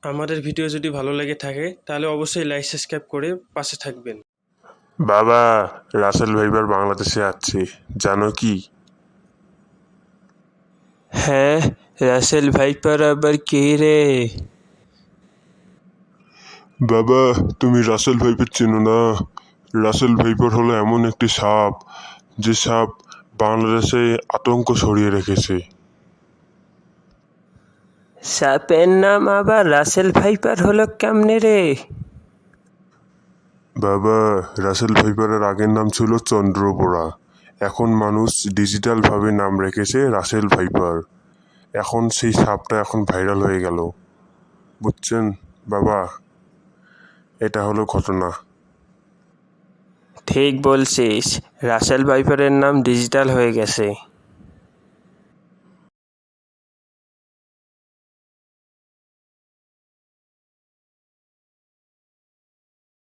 আমাদের ভিডিও যদি ভালো লেগে থাকে তাহলে অবশ্যই লাইক সাবস্ক্রাইব করে পাশে থাকবেন। বাবা, রাসেল ভাইবার বাংলাদেশে আসছে, জানো কি? হ্যাঁ, রাসেল ভাইপার আবার কে রে? বাবা, তুমি রাসেল ভাইপার চেনো না? রাসেল ভাইপার হলো এমন একটি সাপ, যে সাপ বাংলাদেশে আতঙ্ক ছড়িয়ে রেখেছে। সাপের নাম আবার রাসেল ভাইপার হলো কেমনে রে? বাবা, রাসেল ভাইপারের আগের নাম ছিল চন্দ্রবোড়া। এখন মানুষ ডিজিটালভাবে নাম রেখেছে রাসেল ভাইপার। এখন সেই সাপটা এখন ভাইরাল হয়ে গেল, বুঝছেন বাবা? এটা হলো ঘটনা। ঠিক বলছিস, রাসেল ভাইপারের নাম ডিজিটাল হয়ে গেছে।